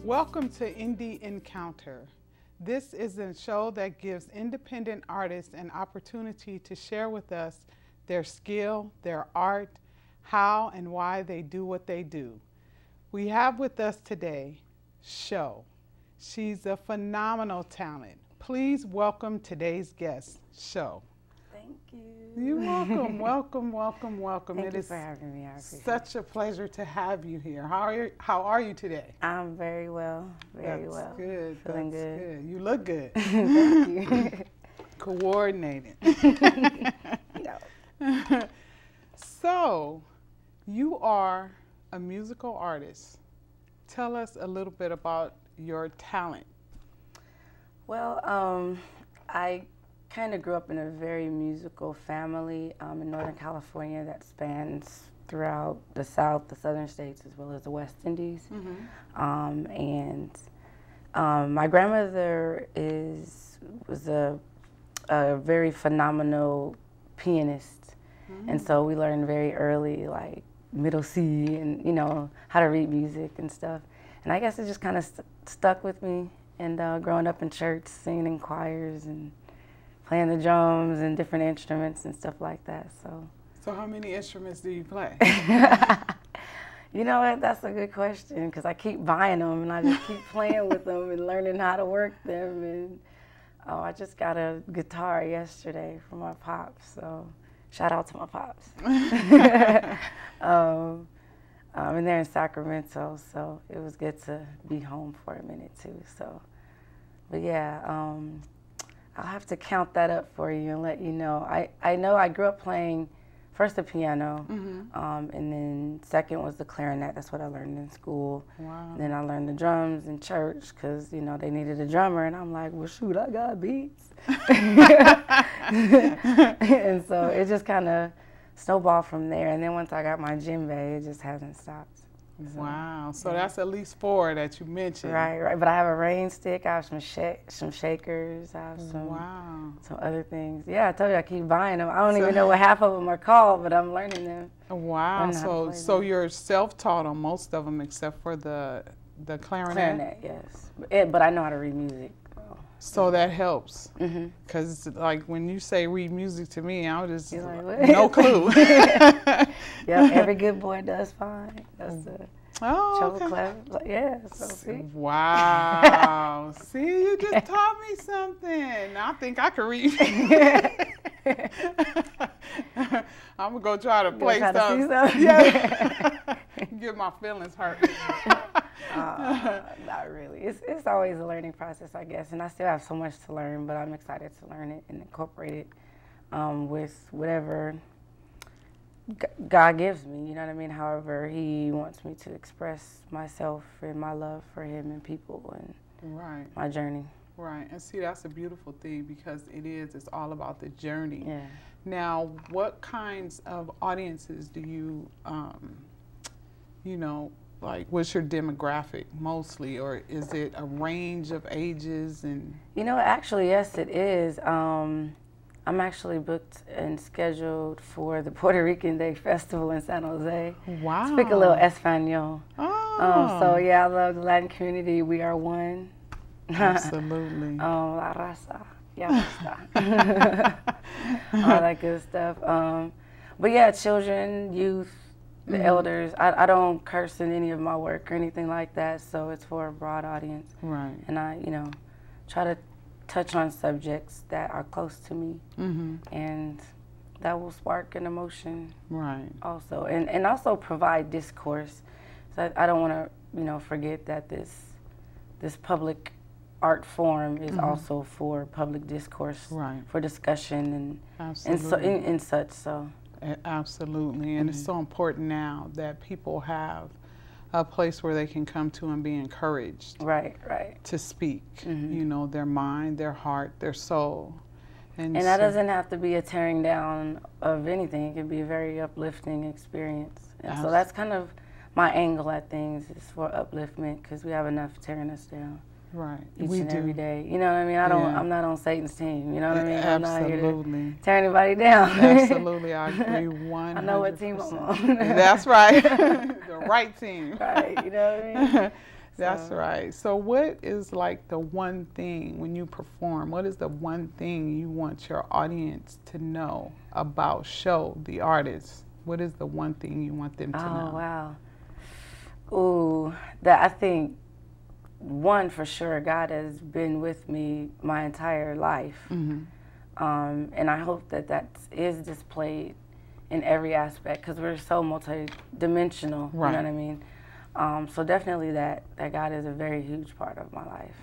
Welcome to Indie Encounter. This is a show that gives independent artists an opportunity to share with us their skill, their art, how and why they do what they do. We have with us today Sho. She's a phenomenal talent. Please welcome today's guest, Sho. Thank you. You're welcome. Welcome. Thank you for having me. I appreciate it. Such a pleasure to have you here. How are you today? I'm very well. Very That's well. Good. Feeling That's good. You look good. Thank you. Coordinated. No. So, you are a musical artist. Tell us a little bit about your talent. Well, I kind of grew up in a very musical family in Northern California that spans throughout the South, the Southern states, as well as the West Indies. Mm-hmm. My grandmother was a very phenomenal pianist. Mm-hmm. And so we learned very early, like middle C and, how to read music and stuff. And I guess it just kind of stuck with me. And growing up in church, singing in choirs and playing the drums and different instruments and stuff like that. So how many instruments do you play? You know what? That's a good question because I keep buying them and I just keep playing with them and learning how to work them. And I just got a guitar yesterday from my pops. So shout out to my pops. And they're in Sacramento, so it was good to be home for a minute too. But yeah, I'll have to count that up for you and let you know. I know I grew up playing first the piano, mm-hmm. And then second was the clarinet. That's what I learned in school. Wow. And then I learned the drums in church because they needed a drummer, and I'm like, well, shoot, I got beats. And so it just kind of snowballed from there. And then once I got my djembe, it just hasn't stopped. So, wow. So yeah. That's at least 4 that you mentioned. Right. But I have a rain stick. I have some shakers. I have some other things. Yeah, I told you I keep buying them. I don't even know what half of them are called, but I'm learning them. Wow. So you're self-taught on most of them except for the clarinet? Clarinet, yes. But I know how to read music. So that helps, because like when you say read music to me, I was just no clue. Yeah, every good boy does fine. That's the okay. clever. Yeah. So see. Wow. See, you just taught me something. I think I can read. I'm gonna go try to play something. Yeah. Get my feelings hurt. Not really. It's always a learning process, I guess, and I still have so much to learn, but I'm excited to learn it and incorporate it with whatever God gives me, you know what I mean? However He wants me to express myself and my love for Him and people and my journey. Right, and see, that's a beautiful thing because it's all about the journey. Yeah. Now, what kinds of audiences do you, like, what's your demographic mostly, or is it a range of ages? And actually, yes, it is. I'm actually booked and scheduled for the Puerto Rican Day Festival in San Jose. Wow. Speak a little Espanol. Oh. So yeah, I love the Latin community. We are one. Absolutely. La raza, ya está. All that good stuff. But yeah, children, youth, the elders. I don't curse in any of my work or anything like that, so it's for a broad audience. Right. And I, try to touch on subjects that are close to me, and that will spark an emotion. Right. Also, and also provide discourse. So I don't want to, forget that this public art form is also for public discourse, for discussion and such. So. Absolutely, and it's so important now that people have a place where they can come to and be encouraged. Right. To speak, their mind, their heart, their soul. And that doesn't have to be a tearing down of anything. It can be a very uplifting experience. And so that's kind of my angle at things, is for upliftment, because we have enough tearing us down. Right. Each and every day. You know what I mean? I'm not on Satan's team. You know what I mean? Absolutely. I'm not here to tear anybody down. Absolutely. I agree 100%. I know what team I'm on. That's right. The right team. Right. You know what I mean? That's right. So what is like the one thing when you perform, what is the one thing you want your audience to know about Sho, the artist? What is the one thing you want them to know? Oh, wow. Ooh, that I think, one, for sure, God has been with me my entire life. And I hope that that is displayed in every aspect, because we're so multi-dimensional, you know what I mean? So definitely that God is a very huge part of my life,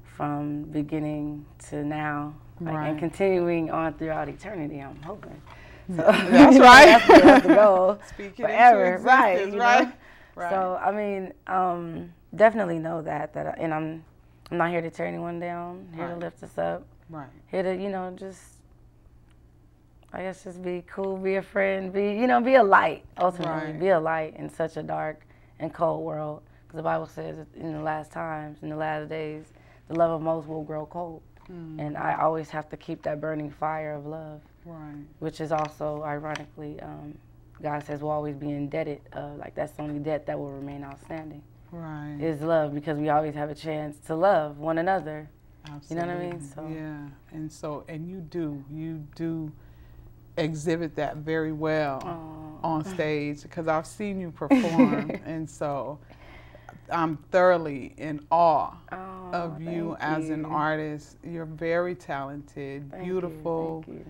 from beginning to now, like, and continuing on throughout eternity, I'm hoping. So, that's right. That's the goal. Speaking forever, into right? existence, right? Right. So I mean, definitely know that, and I'm not here to tear anyone down. Here to lift us up. Right. Here to just, I guess, just be cool, be a friend, be a light. Ultimately, be a light in such a dark and cold world. Because the Bible says that in the last times, in the last days, the love of most will grow cold. And I always have to keep that burning fire of love. Right. Which is also, ironically, God says we'll always be indebted. Like, that's the only debt that will remain outstanding. Right. Is love, because we always have a chance to love one another. Absolutely. You know what I mean? So. Yeah. And you do exhibit that very well on stage, because I've seen you perform, and so I'm thoroughly in awe of you as an artist. You're very talented, beautiful. Thank you.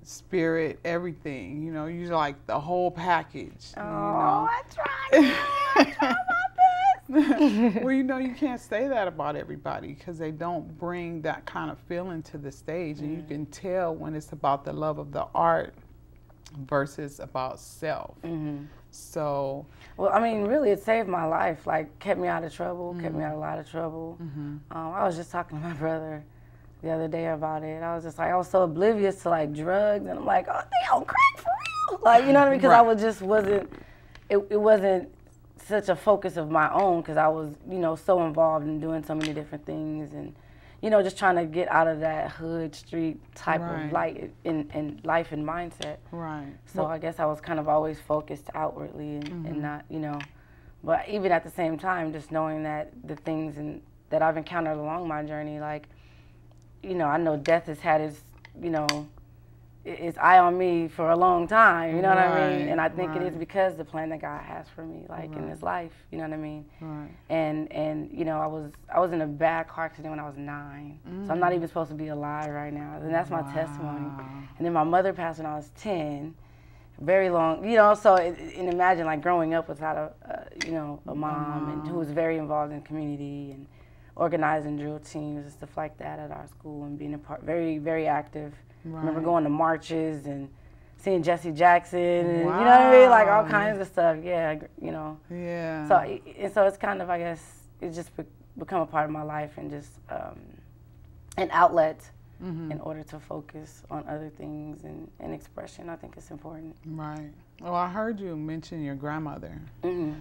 Spirit, everything, you're like the whole package. I try. I try my best. Well, you can't say that about everybody, because they don't bring that kind of feeling to the stage, and you can tell when it's about the love of the art versus about self. So, well, I mean, really, it saved my life. Like, kept me out of trouble, kept me out of a lot of trouble. I was just talking to my brother the other day about it. I was just like, I was so oblivious to, like, drugs, and I'm like, oh, they on crack for real? Like, you know what I mean? Because it wasn't such a focus of my own, because I was, so involved in doing so many different things, and, just trying to get out of that hood street type of life and mindset. Right. So I guess I was kind of always focused outwardly and not, but even at the same time, just knowing that the things that I've encountered along my journey, like, I know death has had its eye on me for a long time, you know what I mean? And I think it is because the plan that God has for me, like, in this life, you know what I mean? Right. And I was in a bad car accident when I was 9, so I'm not even supposed to be alive right now, and that's my testimony. And then my mother passed when I was 10, very long, so and imagine, like, growing up without a mom, and who was very involved in the community and organizing drill teams and stuff like that at our school, and being a part, very, very active. Right. I remember going to marches and seeing Jesse Jackson, and you know what I mean, like all kinds of stuff. Yeah. So it's kind of, I guess, it's just become a part of my life, and just an outlet in order to focus on other things and expression. I think it's important. Right. Well, I heard you mention your grandmother.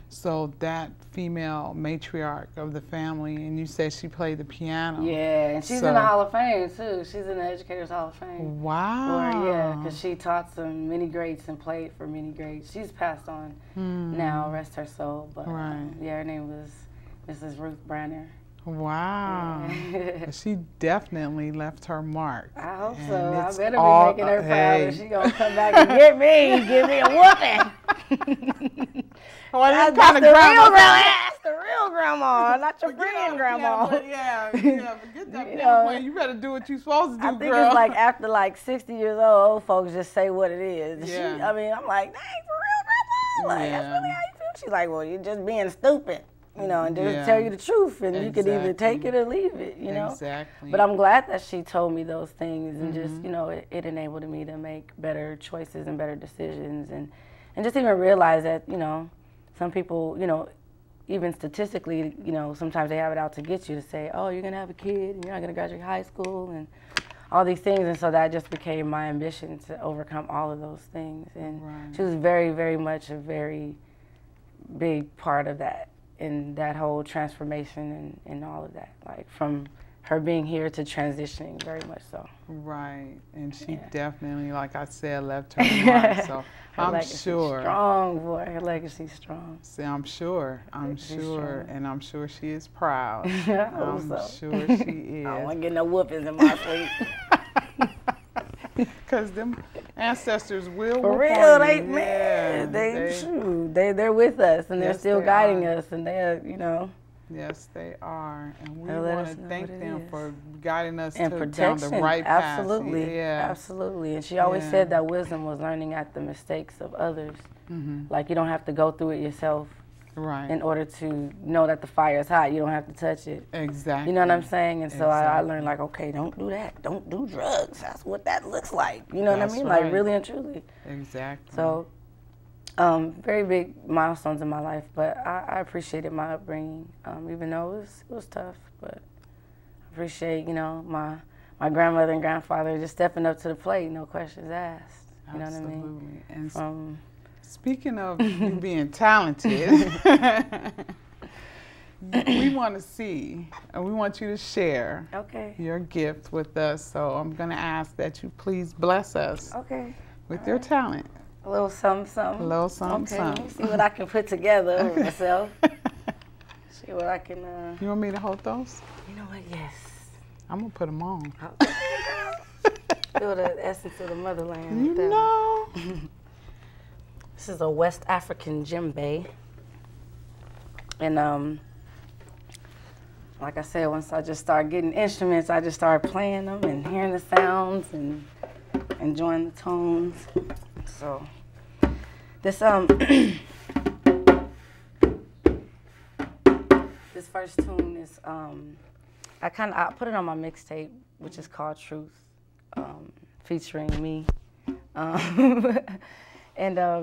So that female matriarch of the family, and you said she played the piano. Yeah, and she's in the Hall of Fame, too. She's in the Educators Hall of Fame. Wow. Because she taught some many greats and played for many greats. She's passed on now, rest her soul. But her name was Mrs. Ruth Branner. Wow. She definitely left her mark. I hope so. I better be making her proud, if she gonna come back and get me a whooping. Well, that's the real grandma. That's the real grandma, not your friend grandma. But get that point. You better do what you're supposed to do, I think girl. it's like after like 60 years old folks just say what it is. Yeah. I'm like, dang, for real, grandma? Like, that's really how you feel? She's like, well, you're just being stupid. And just tell you the truth, and you could either take it or leave it, Exactly. But I'm glad that she told me those things, and just, it enabled me to make better choices and better decisions, and just even realize that, some people, even statistically, sometimes they have it out to get you, to say, oh, you're going to have a kid, and you're not going to graduate high school, and all these things. And so that just became my ambition, to overcome all of those things. And she was very, very much a very big part of that, in that whole transformation and all of that, like from her being here to transitioning very much so. Right, and she definitely, like I said, left her mark. So I'm sure. Strong, boy. Her legacy's strong. See, I'm sure, and I'm sure she is proud. I'm sure she is. I don't want to get no whoopings in my sleep. Because them ancestors will for whoop real, on they're with us, and they're still guiding us, and they're, you know. Yes, they are, and we want to thank them for guiding us and down the right path. Absolutely, absolutely. And she always said that wisdom was learning at the mistakes of others. Like, you don't have to go through it yourself. Right. In order to know that the fire is hot, you don't have to touch it. Exactly. You know what I'm saying? And so I learned, like, okay, don't do that. Don't do drugs. That's what that looks like. You know what I mean? Right. Like, really and truly. Exactly. So, very big milestones in my life, but I appreciated my upbringing, even though it was tough. But I appreciate, you know, my grandmother and grandfather just stepping up to the plate, no questions asked. You know what I mean? And speaking of you being talented, we want to see, and we want you to share your gift with us. So I'm going to ask that you please bless us with your talent. A little something, something. A little something, something. Let me see what I can put together over myself. See what I can... You want me to hold those? You know what? Yes. I'm going to put them on. Feel the essence of the motherland. You know. This is a West African djembe. And like I said, once I just started getting instruments, I just started playing them and hearing the sounds and enjoying the tones. So this this first tune is I put it on my mixtape, which is called Truth, featuring me. And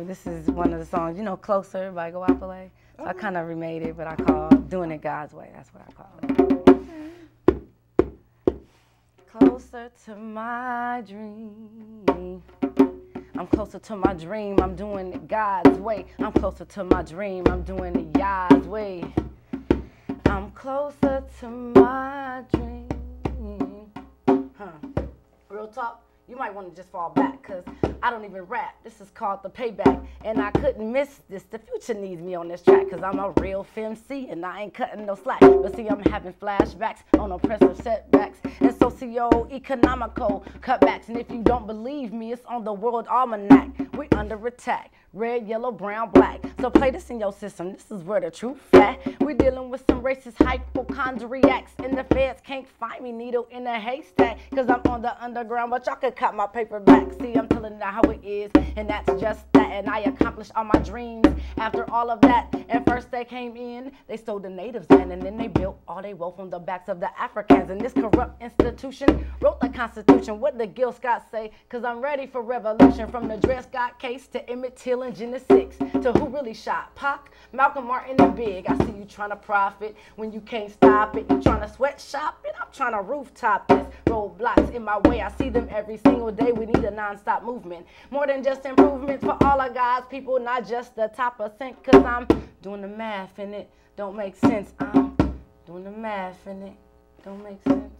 this is one of the songs, you know, Closer by Go Appalay. So I kind of remade it, but I call Doing It God's Way. That's what I call it. Closer to my dream. I'm closer to my dream. I'm doing it God's way. I'm closer to my dream. I'm doing it God's way. I'm closer to my dream. Real talk. You might want to just fall back, because I don't even rap. This is called The Payback, and I couldn't miss this. The future needs me on this track, because I'm a real FMC, and I ain't cutting no slack. But see, I'm having flashbacks on oppressive setbacks and socio-economical cutbacks. And if you don't believe me, it's on the World Almanac. We're under attack. Red, yellow, brown, black. So play this in your system. This is where the truth at. We're dealing with some racist hypochondriacs, and the feds can't find me, needle in a haystack, because I'm on the underground, but y'all could cut my paperback. See, I'm telling you how it is, and that's just that. And I accomplished all my dreams after all of that. And first they came in, they stole the natives' land, and then they built all they wealth on the backs of the Africans. And this corrupt institution wrote the Constitution. What the Gil Scott say? Because I'm ready for revolution. From the Dred Scott case to Emmett Till and Genesis 6, to who really shot Pac, Malcolm Martin, and Big. I see you trying to profit when you can't stop it. You trying to sweatshop it? I'm trying to rooftop this. Roadblocks in my way, I see them every single day. We need a non-stop movement. More than just improvements for all of God's people, not just the top percent. Because I'm doing the math and it don't make sense. I'm doing the math and it don't make sense.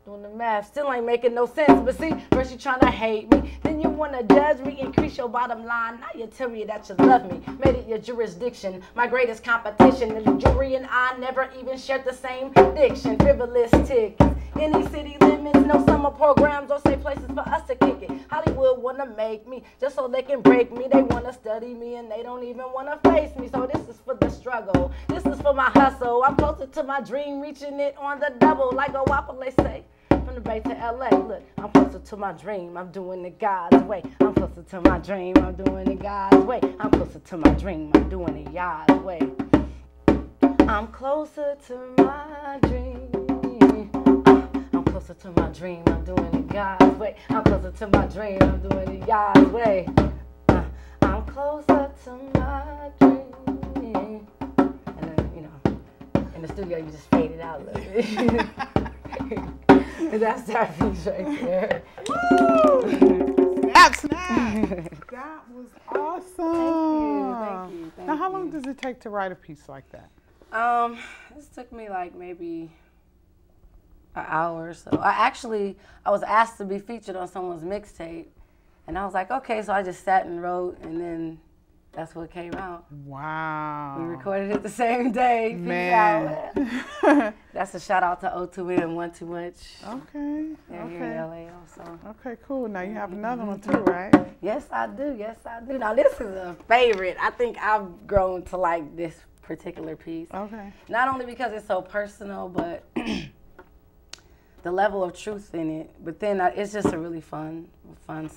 Doing the math still ain't making no sense. But see, first you trying to hate me, then you want to judge me, increase your bottom line. Now you tell me that you love me, made it your jurisdiction, my greatest competition. And the jury and I never even shared the same diction. Frivolous tickets, any city limits, no summer programs or safe places for us to kick it. Hollywood want to make me just so they can break me. They want to study me and they don't even want to face me. So this is for the struggle, this is for my hustle. I'm closer to my dream, reaching it on the double, like a whopper, they say. From the Bay to LA, look, I'm closer to my dream, I'm doing it God's way. I'm closer to my dream, I'm doing it God's way. I'm closer to my dream, I'm doing it God's way. I'm closer to my dream. I'm closer to my dream, I'm doing it God's way. I'm closer to my dream, I'm doing it God's way. I'm closer to my dream. And then, you know, in the studio, you just fade it out a little bit. That's that piece right there. Woo! Snap, snap. That was awesome. Thank you. Now, how long does it take to write a piece like that? This took me like maybe an hour or so. I was asked to be featured on someone's mixtape, and I was like, okay. So I just sat and wrote, and then that's what came out. Wow. We recorded it the same day. Man. That's a shout out to O2M, One Too Much. Okay. They're here in LA also. Okay, cool. Now you have another one too, right? Yes, I do. Yes, I do. Now this is a favorite. I think I've grown to like this particular piece. Okay. Not only because it's so personal, but the level of truth in it. But then it's just a really fun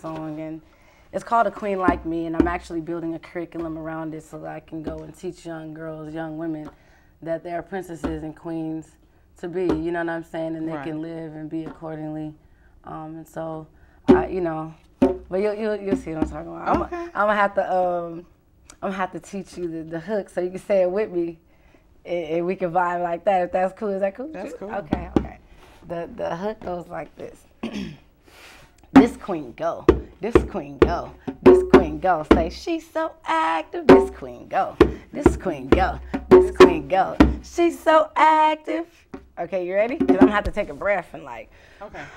song, and it's called A Queen Like Me, and I'm actually building a curriculum around it so that I can go and teach young girls, young women, that they are princesses and queens to be, you know what I'm saying, and they can live and be accordingly. And so, you know, but you'll see what I'm talking about. Okay. I'm gonna have to teach you the hook so you can say it with me, and we can vibe like that. If that's cool, is that cool? That's cool. Okay. The hook goes like this. This queen go, this queen go, this queen go. Say she's so active. This queen go, this queen go, this queen go. She's so active. Okay, you ready? Cause I'm gonna have to take a breath and like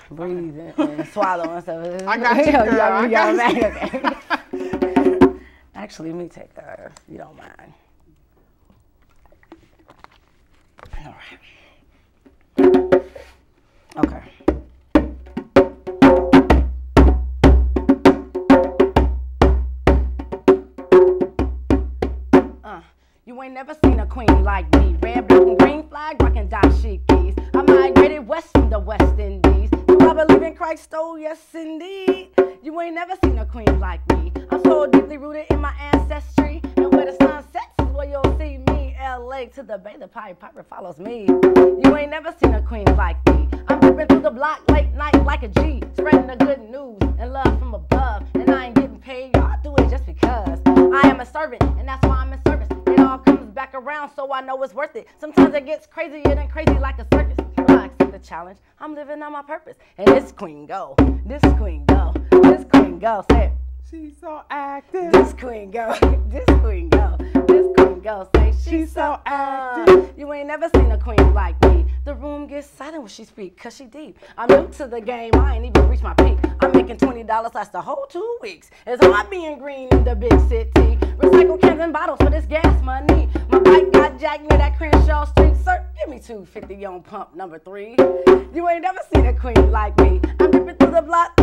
breathe and swallow and stuff. I got you, girl. I got you. Okay. Actually, let me take that if you don't mind. All right. Okay. You ain't never seen a queen like me. Red, black, and green flag, rockin' dashikis. I migrated west from the West Indies. Do I believe in Christ? Oh, yes, indeed. You ain't never seen a queen like me. I'm so deeply rooted in my ancestry. And where the sun sets is where you'll see me. LA to the Bay, the Pied Piper follows me. You ain't never seen a queen like me. I'm dipping through the block late night like a G. Spreading the good news and love from above. And I ain't getting paid, y'all do it just because. I am a servant, and that's why I'm in service. It all comes back around, so I know it's worth it. Sometimes it gets crazier than crazy like a circus. I accept the challenge, I'm living on my purpose. And this queen go, this queen go, this queen go. Say it. She's so active. This queen go, this queen go, this queen go. Say she's so active. You ain't never seen a queen like me. The room gets silent when she speak, cause she deep. I'm new to the game, I ain't even reached my peak. I'm making $20 last the whole 2 weeks. It's hard being green in the big city. Recycle cans and bottles for this gas money. My bike got jacked near that Crenshaw Street. Sir, give me $2.50 on pump number 3. You ain't never seen a queen like me. I'm dipping through the block.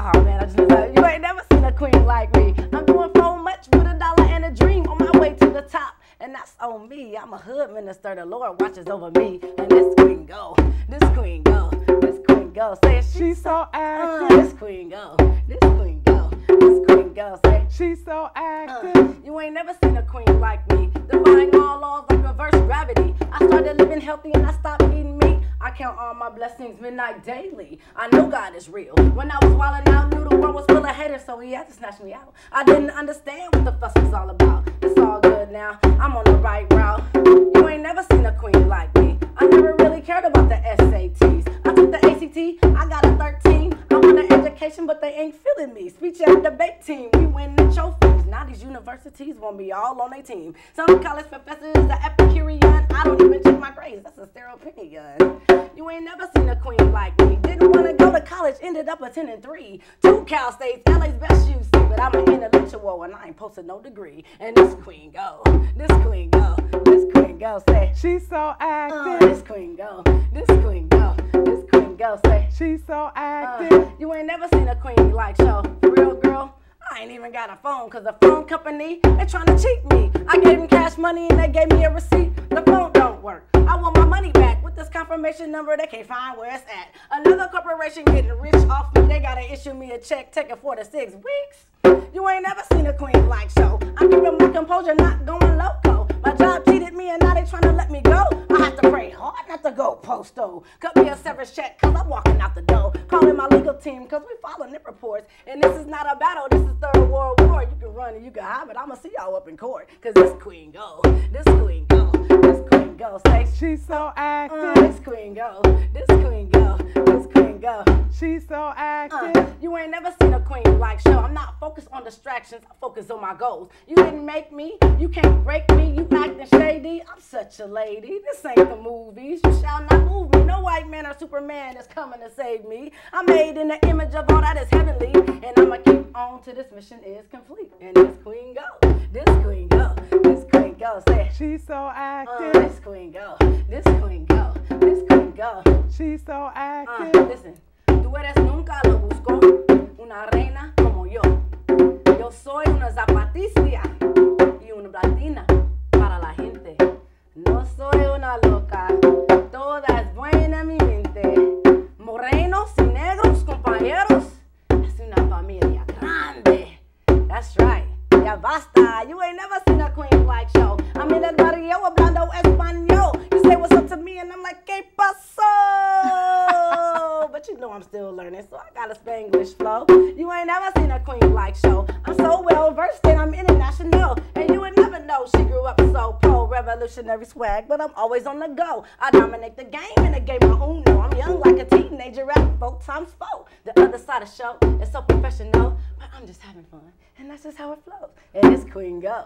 Oh man, I just missed that. You ain't never seen a queen like me. I'm doing so much with $1 and a dream on my way to the top. And that's on me. I'm a hood minister. The Lord watches over me. And this queen go, this queen go, this queen go. Say it, she's so active. This queen go, this queen go, this queen go. Say it. She's so active. You ain't never seen a queen like me. Defying all laws like reverse gravity. I started living healthy and I stopped eating meat. I count all my blessings midnight daily. I know God is real. When I was wildin' out, knew the world was full of haters, so he had to snatch me out. I didn't understand what the fuss was all about. It's all good now, I'm on the right route. You ain't never seen a queen like me. I never really cared about the SATs. I took the ACT, I got a 13. I want an education, but they ain't feeling me. Speech and debate team, we win the trophies. Now these universities want me all on their team. Some college professors are Epicurean. I don't even check my grades, that's a sterile opinion. You ain't never seen a queen like me. Didn't want to go to college, ended up attending 3. 2 Cal States, LA's best UC. But I'm an intellectual and I ain't posted no degree. And this queen go, this queen go, this queen go. Say, she's so active. This queen go, this queen go, this queen go. Say, she's so active. You ain't never seen a queen like Sho. For real, girl? I ain't even got a phone, cause the phone company, they trying to cheat me. I gave them cash money and they gave me a receipt. The phone don't work. I want my money back. With this confirmation number, they can't find where it's at. Another corporation getting rich off me. They gotta issue me a check, taking 4 to 6 weeks. You ain't never seen a queen like Sho. I'm keeping my composure, not going loco. My job cheated me and now they trying to let me go. I have to pray hard not to go posto. Cut me a severance check, cause I'm walking out the door. Calling my legal team, cause we follow NIP reports. And this is not a battle, this is Third World War. You can run and you can hide, but I'ma see y'all up in court. Cause this queen go, this queen go, this queen go. Say, she's so active. This queen go, this queen go, this queen queen, go. She's so active. You ain't never seen a queen like Sho. I'm not focused on distractions, I focus on my goals. You didn't make me, you can't break me, you acting shady. I'm such a lady, this ain't the movies. You shall not move me, no white man or Superman is coming to save me. I'm made in the image of all that is heavenly, and I'ma keep on till this mission is complete. And this queen go, this queen go, this queen go, say. She's so active. This queen go, this queen go, this queen go. She's so active. Listen, tú eres nunca lo buscó, una reina como yo. Yo soy una zapatista y una platina para la gente. No soy una loca, toda es buena en mi mente. Morenos y negros, compañeros, es una familia grande. That's right, ya basta. You ain't never seen a queen like Sho. I'm in el barrio hablando español. You say what's up to me and I'm like, ¿qué pasó? But you know I'm still learning, so I got a Spanglish flow. You ain't never seen a queen like Sho. I'm so well versed and I'm international. And you would never know she grew up so pro-revolutionary swag, but I'm always on the go. I dominate the game and the game of Uno. I'm young like a teenager, rap 4 times 4. The other side of Sho is so professional, but I'm just having fun, and that's just how it flows. And this queen go,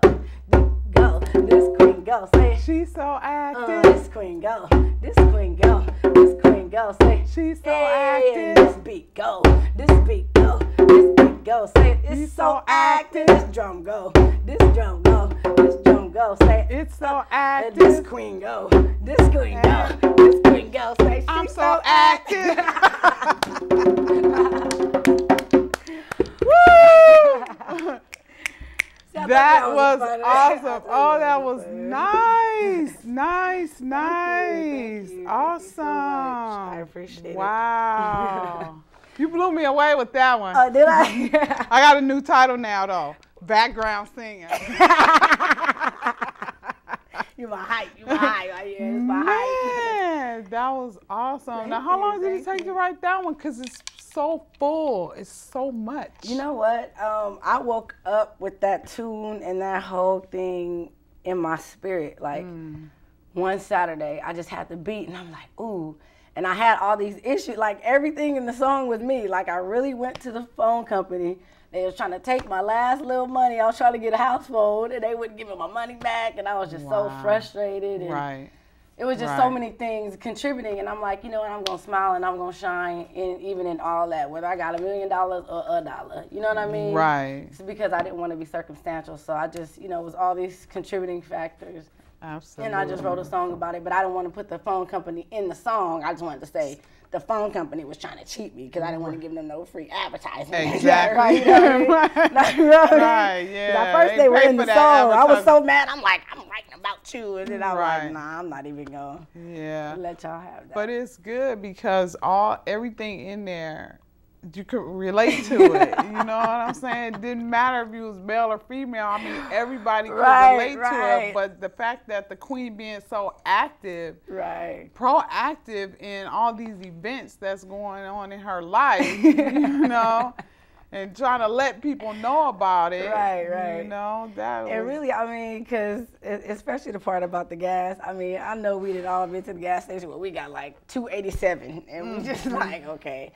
this queen go, say. She's so active. This queen go, this queen go, this queen go, say. She's so hey, active. And this beat go, this beat go, this beat go, say. It's She's so so active. active. This drum go, this drum go, this drum go, say. It's so And active. this queen go, this queen go, this queen go, say. She's I'm so active. Woo! That was awesome. Oh, that was nice. Nice. Awesome. I appreciate it. Wow. You blew me away with that one. Oh, did I? I got a new title now, though. Background singer. You my hype. You my hype. Yeah, it's my hype. Man, that was awesome. Now, how long did it take you to write that one? Because it's so full. It's so much. You know what? I woke up with that tune and that whole thing in my spirit. Like, one Saturday, I just had the beat, and I'm like, ooh. And I had all these issues. Like, everything in the song was me. Like, I really went to the phone company. They was trying to take my last little money. I was trying to get a house phone, and they wouldn't give me my money back. And I was just so frustrated. And right. It was just so many things contributing, and I'm like, you know what, I'm going to smile and I'm going to shine even in all that, whether I got $1 million or $1. You know what I mean? Right. It's because I didn't want to be circumstantial, so I just, you know, it was all these contributing factors. Absolutely. And I just wrote a song about it, but I didn't want to put the phone company in the song. I just wanted to say the phone company was trying to cheat me because I didn't want to give them no free advertising. Exactly. Right, you know what I mean? Right, yeah. At first they were in the song. I was so mad. I'm like, I'm writing about you. And then I was like, nah, I'm not even going to let y'all have that. But it's good because everything in there, you could relate to it. You know what I'm saying? It didn't matter if you was male or female. I mean, everybody could relate to it. But the fact that the queen being so active, proactive in all these events that's going on in her life, you know, and trying to let people know about it. You know, that was... And really, I mean, because especially the part about the gas, I mean, I know we did all been to the gas station where we got like $2.87, and we just like, okay.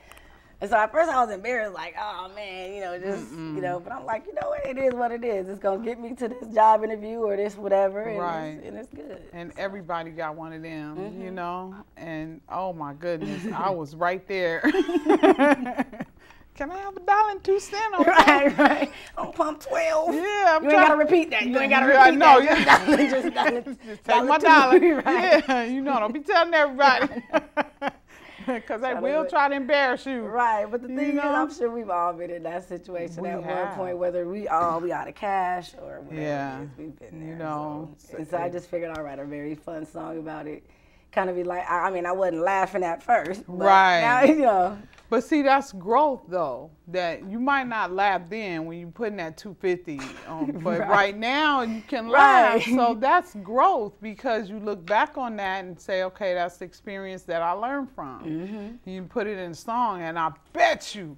And so at first I was embarrassed, like, oh man, you know, just, you know, but I'm like, you know what, it is what it is. It's going to get me to this job interview or this whatever, and it's good. And everybody got one of them, you know, and oh my goodness, I was right there. Can I have $1.02 on pump? Right. On pump 12. Yeah, you ain't got to repeat that. You ain't got to repeat that. Just take my dollar. Yeah, you know, don't be telling everybody. Because they will try to embarrass you. Right, but the thing is, I'm sure we've all been in that situation at one point, whether we out of cash or whatever it is, we've been there. You know. So I just figured I'll write a very fun song about it. Kind of be like, I mean, I wasn't laughing at first. But now, you know. But see, that's growth, though. That you might not laugh then when you putting that 250 on, but right now you can laugh. So that's growth because you look back on that and say, okay, that's the experience that I learned from. You put it in a song, and I bet you,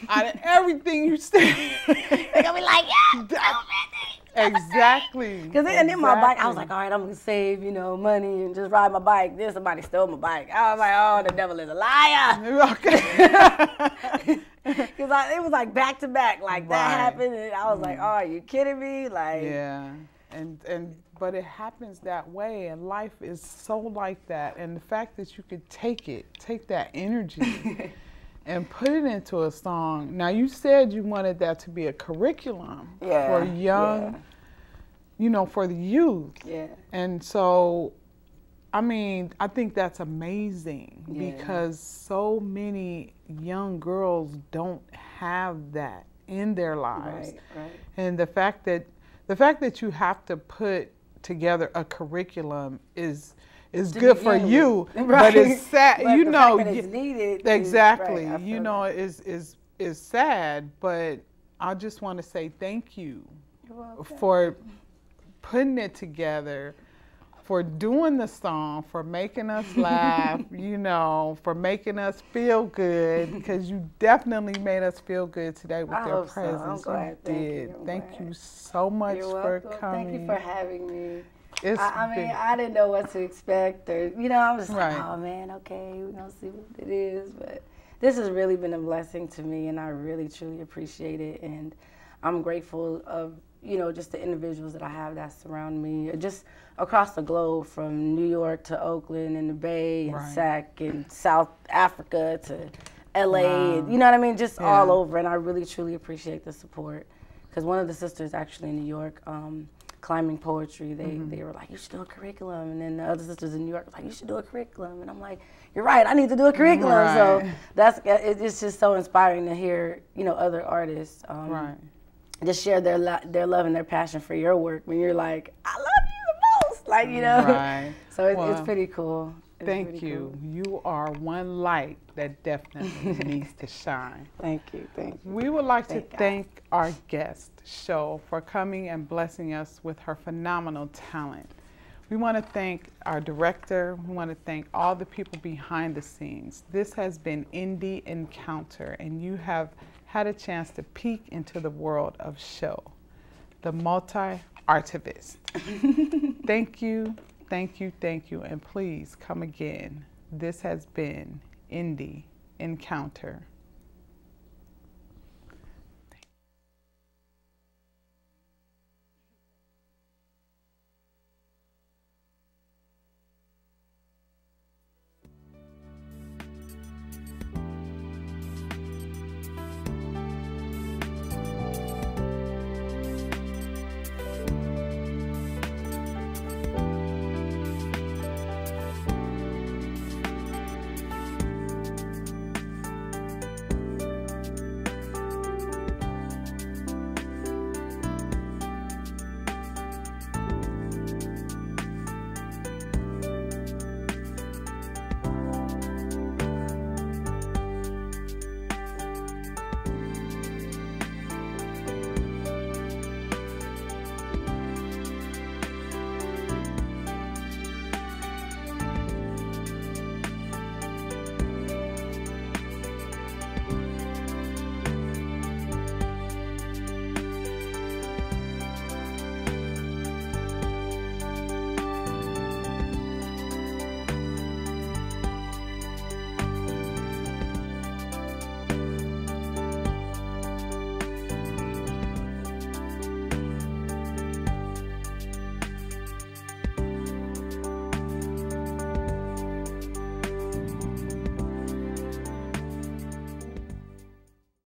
out of everything you say, they're gonna be like, yeah, Exactly. Because then my bike, I was like, all right, I'm going to save, you know, money and just ride my bike. Then somebody stole my bike. I was like, oh, the devil is a liar. Okay. Because it was like back to back, like that happened. And I was like, oh, are you kidding me? Like, yeah. But it happens that way, and life is so like that. And the fact that you could take that energy and put it into a song. Now, you said you wanted that to be a curriculum for young, you know, for the youth. Yeah. And so, I mean, I think that's amazing because so many young girls don't have that in their lives. Right. And the fact that you have to put together a curriculum is good for you, but it's sad. But you the know, fact that it's needed exactly. Is, you know, is sad. But I just want to say thank you for putting it together, for doing the song, for making us laugh. You know, for making us feel good, because you definitely made us feel good today with your presence. So. I'm glad. Thank you so much for coming. Thank you for having me. I mean, I didn't know what to expect, or you know, I was like, oh man, okay, we're gonna see what it is. But this has really been a blessing to me, and I really truly appreciate it. And I'm grateful of, you know, just the individuals that I have that surround me, just across the globe, from New York to Oakland and the Bay and SAC and South Africa to LA, and, you know what I mean, just all over. And I really truly appreciate the support, because one of the sisters actually in New York, climbing poetry, they were like, you should do a curriculum. And then the other sisters in New York were like, you should do a curriculum. And I'm like, you're right, I need to do a curriculum. So it's just so inspiring to hear, you know, other artists just share their love and their passion for your work when you're like, I love you the most, like, you know. So it's pretty cool. Thank you. Cool. You are one light that definitely needs to shine. Thank you. We would like to thank our guest, Sho, for coming and blessing us with her phenomenal talent. We want to thank our director. We want to thank all the people behind the scenes. This has been Indie Encounter, and you have had a chance to peek into the world of Sho, the multi-artivist. Thank you. Thank you, and please come again. This has been Indie Encounter.